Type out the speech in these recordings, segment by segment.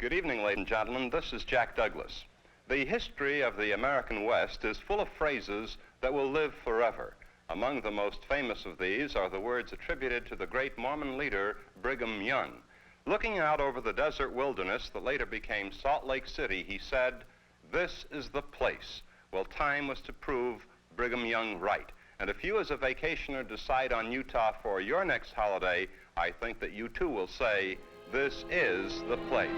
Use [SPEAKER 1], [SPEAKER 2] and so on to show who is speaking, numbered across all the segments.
[SPEAKER 1] Good evening, ladies and gentlemen. This is Jack Douglas. The history of the American West is full of phrases that will live forever. Among the most famous of these are the words attributed to the great Mormon leader, Brigham Young. Looking out over the desert wilderness that later became Salt Lake City, he said, "This is the place." Well, time was to prove Brigham Young right. And if you as a vacationer decide on Utah for your next holiday, I think that you too will say, "This is the place."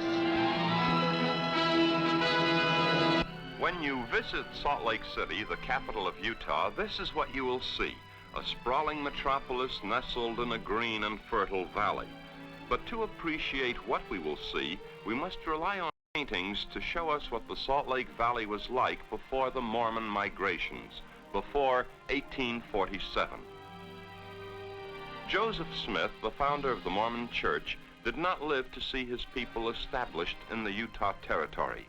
[SPEAKER 1] When you visit Salt Lake City, the capital of Utah, this is what you will see: a sprawling metropolis nestled in a green and fertile valley. But to appreciate what we will see, we must rely on paintings to show us what the Salt Lake Valley was like before the Mormon migrations, before 1847. Joseph Smith, the founder of the Mormon Church, did not live to see his people established in the Utah Territory.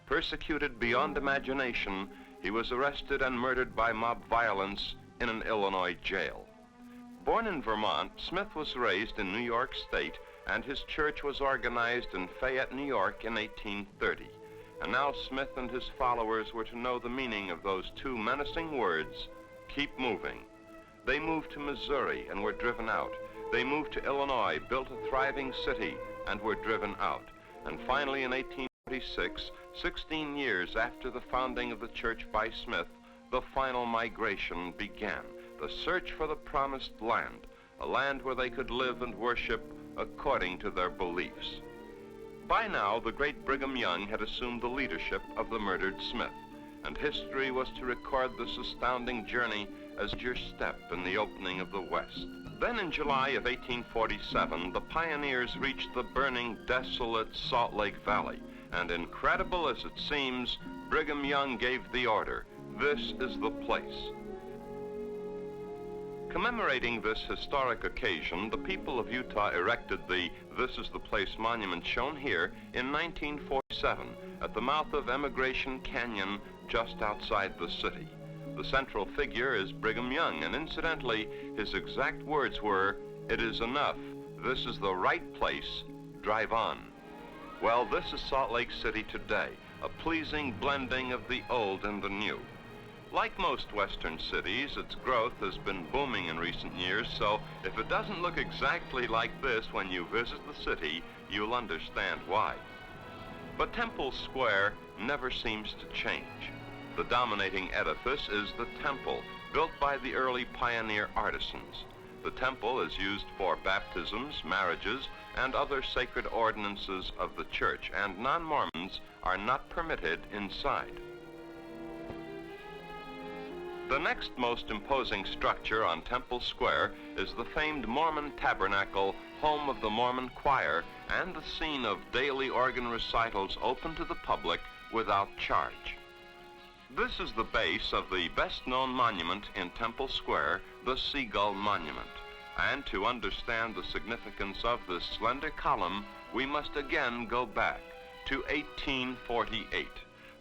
[SPEAKER 1] Persecuted beyond imagination, he was arrested and murdered by mob violence in an Illinois jail. Born in Vermont, Smith was raised in New York State, and his church was organized in Fayette, New York in 1830. And now Smith and his followers were to know the meaning of those two menacing words, "Keep moving." They moved to Missouri and were driven out. They moved to Illinois, built a thriving city, and were driven out. And finally in 1846, 16 years after the founding of the church by Smith, the final migration began, the search for the promised land, a land where they could live and worship according to their beliefs. By now, the great Brigham Young had assumed the leadership of the murdered Smith, and history was to record this astounding journey as your step in the opening of the West. Then in July of 1847, the pioneers reached the burning, desolate Salt Lake Valley, and incredible as it seems, Brigham Young gave the order, "This is the place." Commemorating this historic occasion, the people of Utah erected the "This is the Place" monument shown here in 1947 at the mouth of Emigration Canyon just outside the city. The central figure is Brigham Young, and incidentally, his exact words were, "It is enough. This is the right place. Drive on." Well, this is Salt Lake City today, a pleasing blending of the old and the new. Like most Western cities, its growth has been booming in recent years, so if it doesn't look exactly like this when you visit the city, you'll understand why. But Temple Square never seems to change. The dominating edifice is the temple, built by the early pioneer artisans. The temple is used for baptisms, marriages, and other sacred ordinances of the church, and non-Mormons are not permitted inside. The next most imposing structure on Temple Square is the famed Mormon Tabernacle, home of the Mormon Choir, and the scene of daily organ recitals open to the public without charge. This is the base of the best-known monument in Temple Square, the Seagull Monument. And to understand the significance of this slender column, we must again go back to 1848.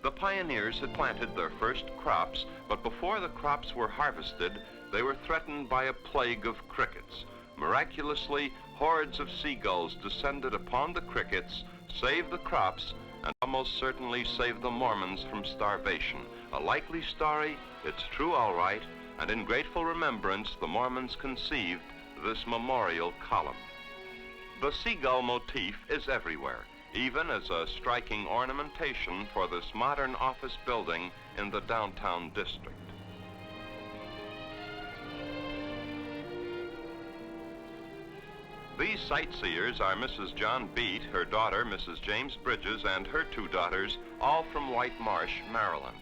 [SPEAKER 1] The pioneers had planted their first crops, but before the crops were harvested, they were threatened by a plague of crickets. Miraculously, hordes of seagulls descended upon the crickets, saved the crops, and almost certainly saved the Mormons from starvation. A likely story, it's true all right, and in grateful remembrance, the Mormons conceived this memorial column. The seagull motif is everywhere, even as a striking ornamentation for this modern office building in the downtown district. These sightseers are Mrs. John Beat, her daughter, Mrs. James Bridges, and her two daughters, all from White Marsh, Maryland.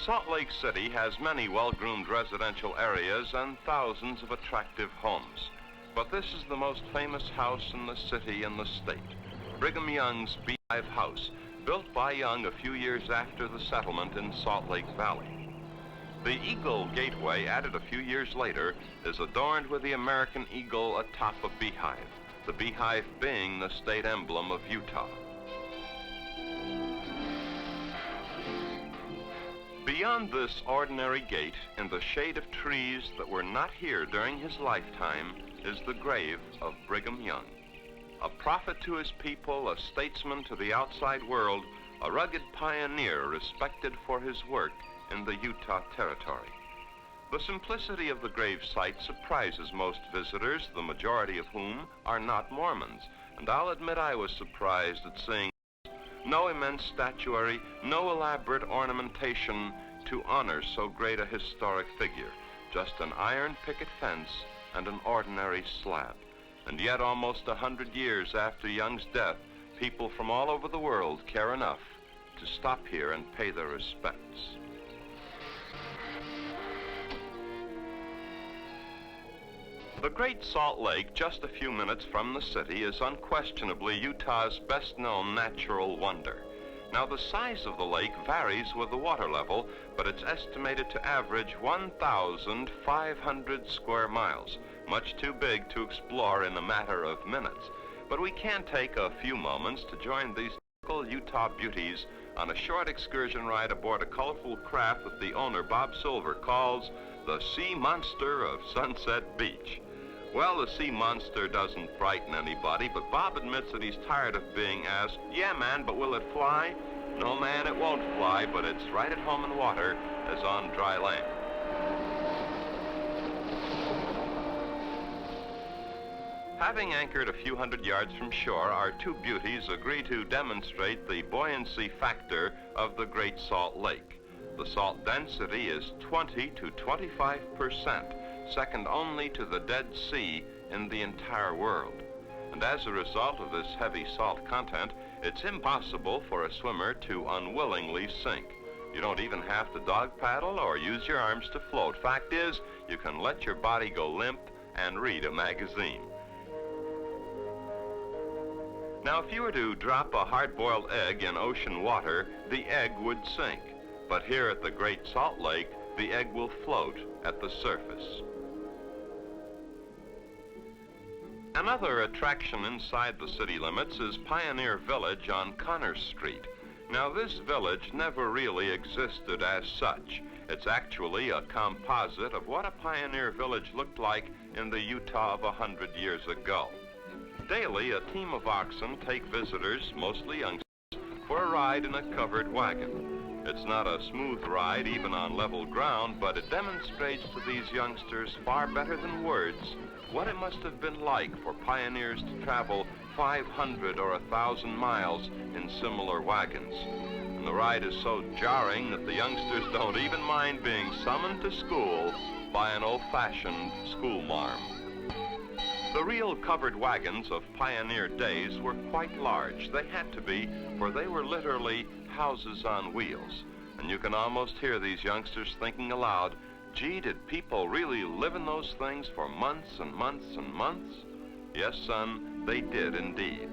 [SPEAKER 1] Salt Lake City has many well-groomed residential areas and thousands of attractive homes. But this is the most famous house in the city and the state, Brigham Young's Beehive house, built by Young a few years after the settlement in Salt Lake Valley. The Eagle Gateway, added a few years later, is adorned with the American eagle atop a beehive, the beehive being the state emblem of Utah. Beyond this ordinary gate, in the shade of trees that were not here during his lifetime, is the grave of Brigham Young. A prophet to his people, a statesman to the outside world, a rugged pioneer respected for his work in the Utah Territory. The simplicity of the grave site surprises most visitors, the majority of whom are not Mormons. And I'll admit I was surprised at seeing no immense statuary, no elaborate ornamentation to honor so great a historic figure, just an iron picket fence and an ordinary slab. And yet almost 100 years after Young's death, people from all over the world care enough to stop here and pay their respects. The Great Salt Lake, just a few minutes from the city, is unquestionably Utah's best-known natural wonder. Now, the size of the lake varies with the water level, but it's estimated to average 1,500 square miles, much too big to explore in a matter of minutes. But we can take a few moments to join these typical Utah beauties on a short excursion ride aboard a colorful craft that the owner, Bob Silver, calls the Sea Monster of Sunset Beach. Well, the sea monster doesn't frighten anybody, but Bob admits that he's tired of being asked, "Yeah, man, but will it fly?" No, man, it won't fly, but it's right at home in water as on dry land. Having anchored a few hundred yards from shore, our two beauties agree to demonstrate the buoyancy factor of the Great Salt Lake. The salt density is 20 to 25%. Second only to the Dead Sea in the entire world. And as a result of this heavy salt content, it's impossible for a swimmer to unwillingly sink. You don't even have to dog paddle or use your arms to float. Fact is, you can let your body go limp and read a magazine. Now, if you were to drop a hard-boiled egg in ocean water, the egg would sink. But here at the Great Salt Lake, the egg will float at the surface. Another attraction inside the city limits is Pioneer Village on Connors Street. Now, this village never really existed as such. It's actually a composite of what a pioneer village looked like in the Utah of 100 years ago. Daily, a team of oxen take visitors, mostly youngsters, for a ride in a covered wagon. It's not a smooth ride, even on level ground, but it demonstrates to these youngsters far better than words what it must have been like for pioneers to travel 500 or 1,000 miles in similar wagons. And the ride is so jarring that the youngsters don't even mind being summoned to school by an old-fashioned schoolmarm. The real covered wagons of pioneer days were quite large. They had to be, for they were literally houses on wheels. And you can almost hear these youngsters thinking aloud, "Gee, did people really live in those things for months and months and months?" Yes, son, they did indeed.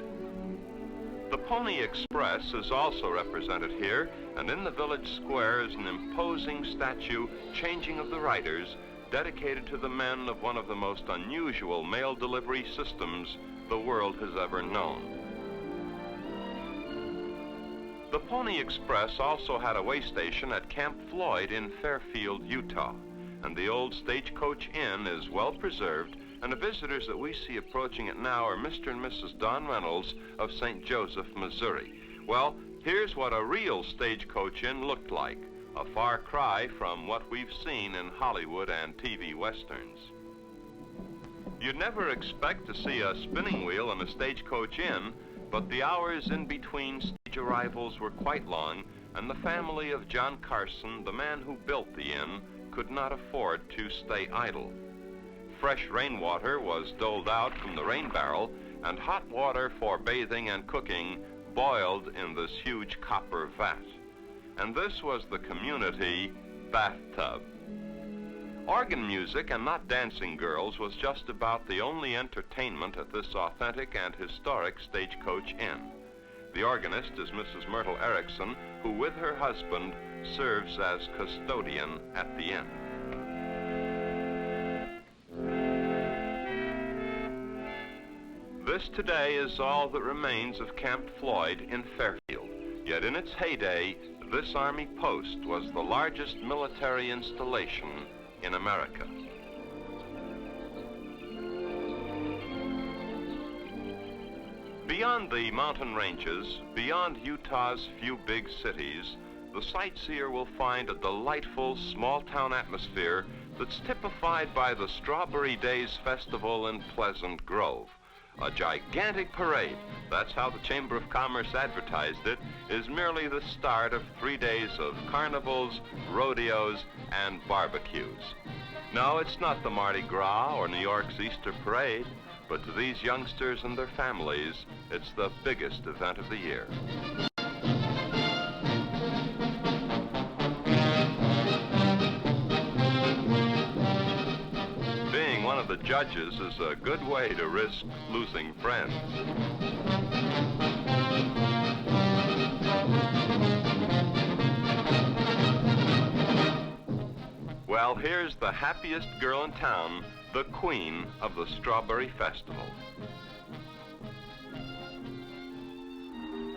[SPEAKER 1] The Pony Express is also represented here, and in the village square is an imposing statue, changing of the riders, dedicated to the men of one of the most unusual mail delivery systems the world has ever known. The Pony Express also had a way station at Camp Floyd in Fairfield, Utah, and the old Stagecoach Inn is well preserved, and the visitors that we see approaching it now are Mr. and Mrs. Don Reynolds of St. Joseph, Missouri. Well, here's what a real Stagecoach Inn looked like, a far cry from what we've seen in Hollywood and TV westerns. You'd never expect to see a spinning wheel in a Stagecoach Inn, but the hours in between stage arrivals were quite long, and the family of John Carson, the man who built the inn, could not afford to stay idle. Fresh rainwater was doled out from the rain barrel, and hot water for bathing and cooking boiled in this huge copper vat. And this was the community bathtub. Organ music and not dancing girls was just about the only entertainment at this authentic and historic Stagecoach Inn. The organist is Mrs. Myrtle Erickson, who with her husband serves as custodian at the inn. This today is all that remains of Camp Floyd in Fairfield. Yet in its heyday, this Army post was the largest military installation in America. Beyond the mountain ranges, beyond Utah's few big cities, the sightseer will find a delightful small-town atmosphere that's typified by the Strawberry Days Festival in Pleasant Grove. A gigantic parade, that's how the Chamber of Commerce advertised it, is merely the start of 3 days of carnivals, rodeos, and barbecues. No, it's not the Mardi Gras or New York's Easter Parade, but to these youngsters and their families, it's the biggest event of the year. Being one of the judges is a good way to risk losing friends. Well, here's the happiest girl in town, the queen of the Strawberry Festival.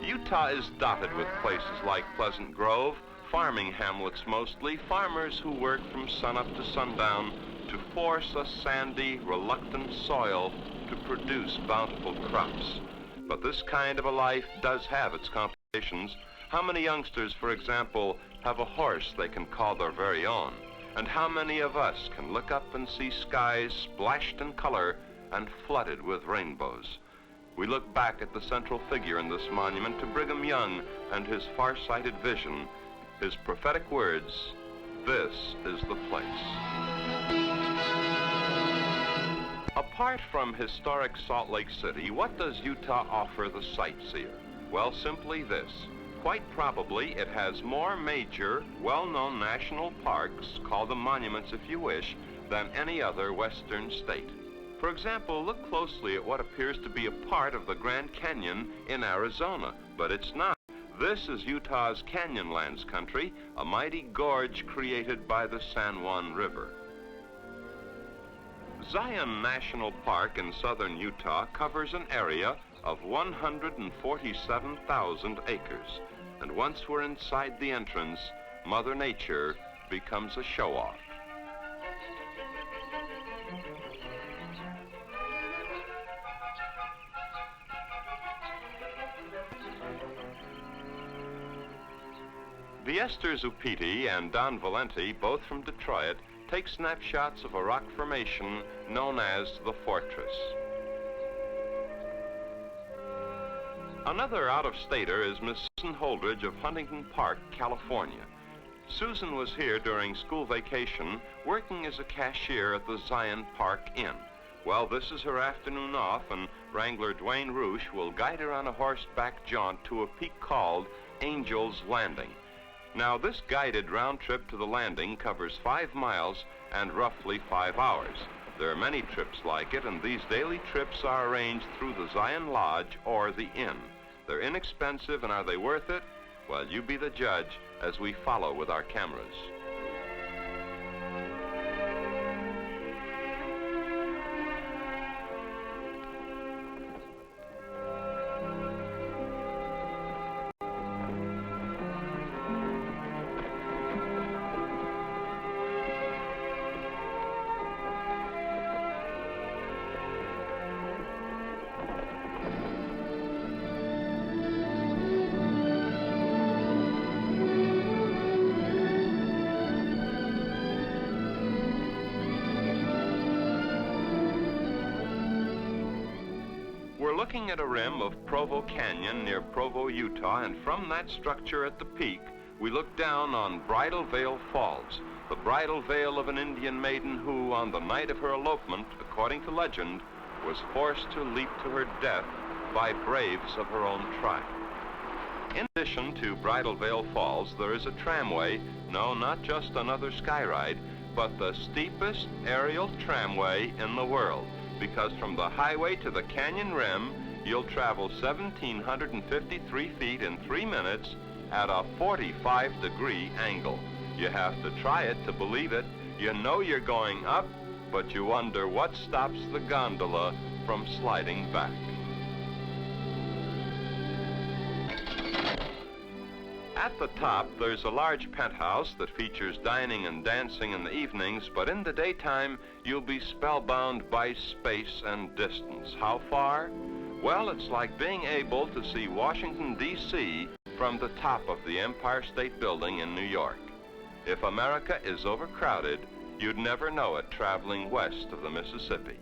[SPEAKER 1] Utah is dotted with places like Pleasant Grove, farming hamlets mostly, farmers who work from sunup to sundown to force a sandy, reluctant soil to produce bountiful crops. But this kind of a life does have its complications. How many youngsters, for example, have a horse they can call their very own? And how many of us can look up and see skies splashed in color and flooded with rainbows? We look back at the central figure in this monument to Brigham Young and his far-sighted vision, his prophetic words, "This is the place." Apart from historic Salt Lake City, what does Utah offer the sightseer? Well, simply this. Quite probably it has more major, well-known national parks, call them monuments if you wish, than any other western state. For example, look closely at what appears to be a part of the Grand Canyon in Arizona, but it's not. This is Utah's Canyonlands country, a mighty gorge created by the San Juan River. Zion National Park in southern Utah covers an area of 147,000 acres. And once we're inside the entrance, Mother Nature becomes a show-off. The Esther Zupiti and Don Valenti, both from Detroit, take snapshots of a rock formation known as the Fortress. Another out-of-stater is Miss Susan Holdridge of Huntington Park, California. Susan was here during school vacation, working as a cashier at the Zion Park Inn. Well, this is her afternoon off, and Wrangler Dwayne Roosh will guide her on a horseback jaunt to a peak called Angel's Landing. Now, this guided round trip to the landing covers 5 miles and roughly 5 hours. There are many trips like it, and these daily trips are arranged through the Zion Lodge or the Inn. They're inexpensive, and are they worth it? Well, you be the judge as we follow with our cameras. Looking at a rim of Provo Canyon near Provo, Utah, and from that structure at the peak, we look down on Bridal Veil Falls, the bridal veil of an Indian maiden who, on the night of her elopement, according to legend, was forced to leap to her death by braves of her own tribe. In addition to Bridal Veil Falls, there is a tramway, no, not just another skyride, but the steepest aerial tramway in the world, because from the highway to the canyon rim, you'll travel 1,753 feet in 3 minutes at a 45-degree angle. You have to try it to believe it. You know you're going up, but you wonder what stops the gondola from sliding back. At the top, there's a large penthouse that features dining and dancing in the evenings, but in the daytime, you'll be spellbound by space and distance. How far? Well, it's like being able to see Washington, D.C. from the top of the Empire State Building in New York. If America is overcrowded, you'd never know it traveling west of the Mississippi.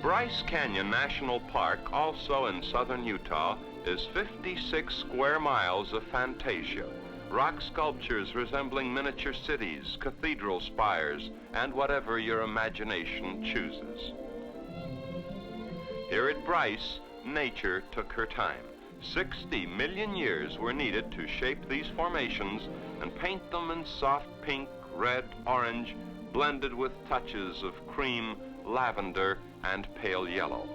[SPEAKER 1] Bryce Canyon National Park, also in southern Utah, is 56 square miles of fantasia. Rock sculptures resembling miniature cities, cathedral spires, and whatever your imagination chooses. Here at Bryce, nature took her time. 60 million years were needed to shape these formations and paint them in soft pink, red, orange, blended with touches of cream, lavender, and pale yellow.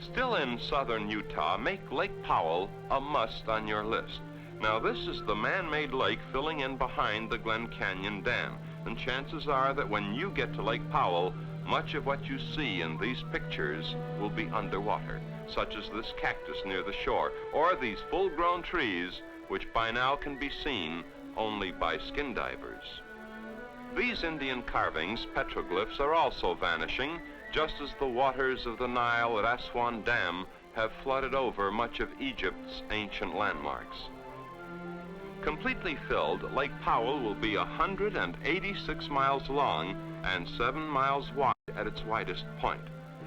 [SPEAKER 1] Still in southern Utah, make Lake Powell a must on your list. Now, this is the man-made lake filling in behind the Glen Canyon Dam, and chances are that when you get to Lake Powell, much of what you see in these pictures will be underwater, such as this cactus near the shore, or these full-grown trees, which by now can be seen only by skin divers. These Indian carvings, petroglyphs, are also vanishing, just as the waters of the Nile at Aswan Dam have flooded over much of Egypt's ancient landmarks. Completely filled, Lake Powell will be 186 miles long and 7 miles wide at its widest point.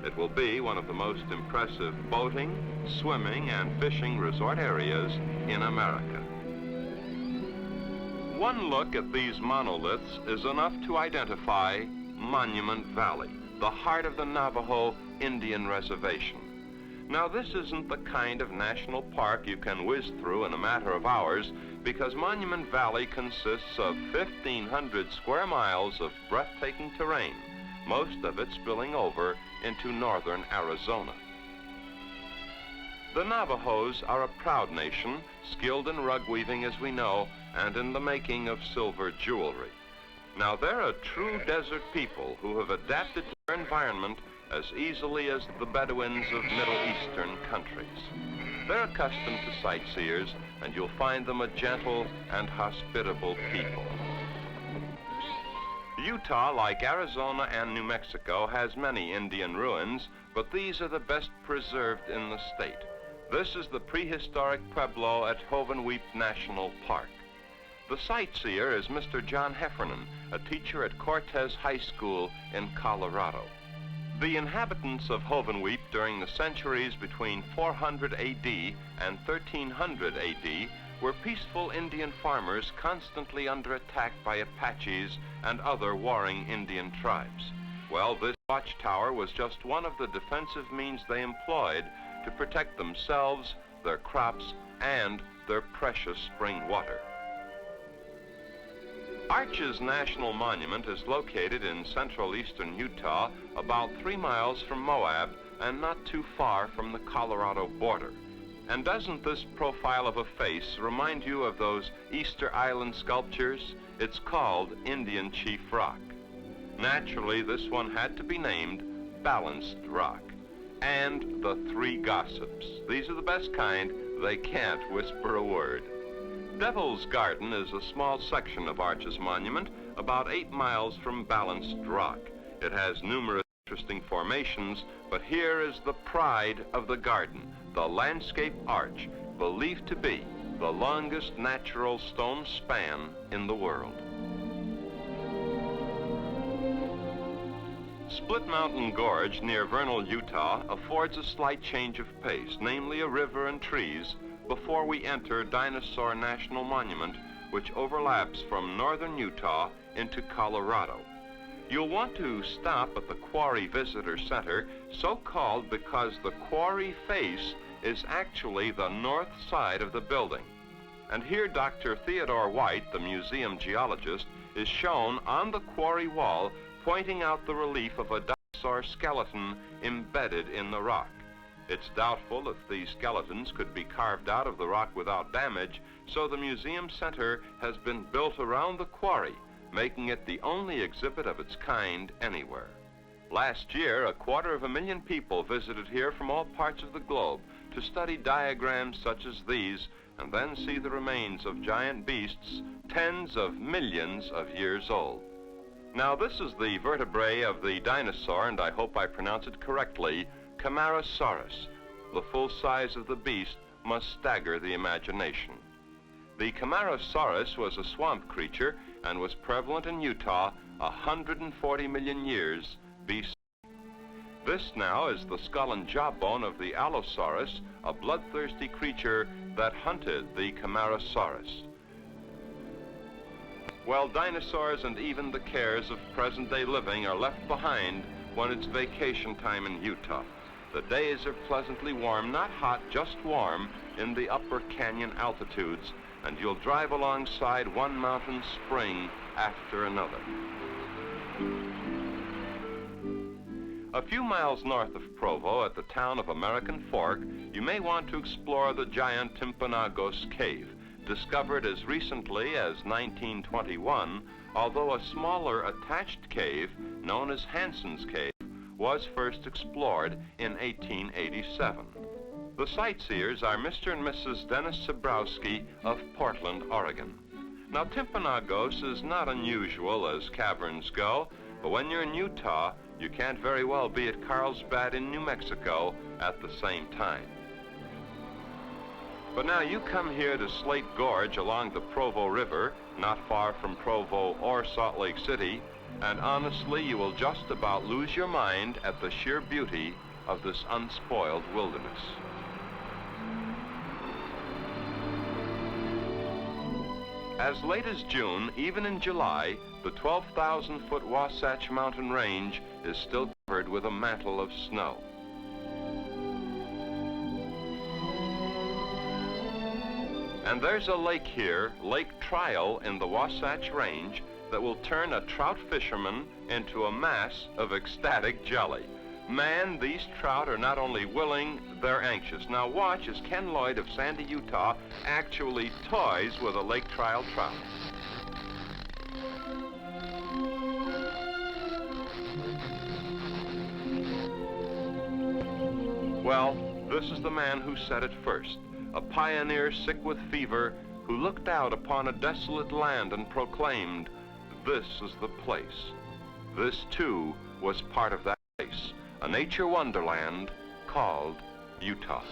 [SPEAKER 1] It will be one of the most impressive boating, swimming, and fishing resort areas in America. One look at these monoliths is enough to identify Monument Valley, the heart of the Navajo Indian Reservation. Now, this isn't the kind of national park you can whiz through in a matter of hours, because Monument Valley consists of 1,500 square miles of breathtaking terrain, most of it spilling over into northern Arizona. The Navajos are a proud nation, skilled in rug weaving, as we know, and in the making of silver jewelry. Now, they're a true desert people who have adapted to their environment as easily as the Bedouins of Middle Eastern countries. They're accustomed to sightseers, and you'll find them a gentle and hospitable people. Utah, like Arizona and New Mexico, has many Indian ruins, but these are the best preserved in the state. This is the prehistoric Pueblo at Joven National Park. The sightseer is Mr. John Heffernan, a teacher at Cortez High School in Colorado. The inhabitants of Joven during the centuries between 400 A.D. and 1300 A.D. were peaceful Indian farmers constantly under attack by Apaches and other warring Indian tribes. Well, this watchtower was just one of the defensive means they employed to protect themselves, their crops, and their precious spring water. Arches National Monument is located in central eastern Utah, about 3 miles from Moab and not too far from the Colorado border. And doesn't this profile of a face remind you of those Easter Island sculptures? It's called Indian Chief Rock. Naturally, this one had to be named Balanced Rock. And the Three Gossips. These are the best kind. They can't whisper a word. Devil's Garden is a small section of Arches Monument, about 8 miles from Balanced Rock. It has numerous interesting formations, but here is the pride of the garden, the landscape arch, believed to be the longest natural stone span in the world. Split Mountain Gorge near Vernal, Utah affords a slight change of pace, namely a river and trees, before we enter Dinosaur National Monument, which overlaps from northern Utah into Colorado. You'll want to stop at the Quarry Visitor Center, so called because the Quarry face is actually the north side of the building. And here Dr. Theodore White, the museum geologist, is shown on the quarry wall pointing out the relief of a dinosaur skeleton embedded in the rock. It's doubtful if these skeletons could be carved out of the rock without damage, so the museum center has been built around the quarry, making it the only exhibit of its kind anywhere. Last year, 250,000 people visited here from all parts of the globe to study diagrams such as these, and then see the remains of giant beasts tens of millions of years old. Now, this is the vertebrae of the dinosaur, and I hope I pronounce it correctly, Camarasaurus. The full size of the beast must stagger the imagination. The Camarasaurus was a swamp creature and was prevalent in Utah 140 million years BC. This now is the skull and jawbone of the Allosaurus, a bloodthirsty creature that hunted the Camarasaurus. Well, dinosaurs and even the cares of present-day living are left behind when it's vacation time in Utah. The days are pleasantly warm, not hot, just warm, in the upper canyon altitudes, and you'll drive alongside one mountain spring after another. A few miles north of Provo, at the town of American Fork, you may want to explore the giant Timpanogos Cave, discovered as recently as 1921, although a smaller attached cave, known as Hanson's Cave, was first explored in 1887. The sightseers are Mr. and Mrs. Dennis Zabrowski of Portland, Oregon. Now, Timpanogos is not unusual as caverns go, but when you're in Utah, you can't very well be at Carlsbad in New Mexico at the same time. But now you come here to Slate Gorge along the Provo River, not far from Provo or Salt Lake City, and honestly, you will just about lose your mind at the sheer beauty of this unspoiled wilderness. As late as June, even in July, the 12,000-foot Wasatch Mountain Range is still covered with a mantle of snow. And there's a lake here, Lake Trial in the Wasatch Range, that will turn a trout fisherman into a mass of ecstatic jelly. Man, these trout are not only willing, they're anxious. Now watch as Ken Lloyd of Sandy, Utah, actually toys with a Lake Trial trout. Well, this is the man who said it first, a pioneer sick with fever who looked out upon a desolate land and proclaimed, "This is the place." This, too, was part of that place, a nature wonderland called Utah.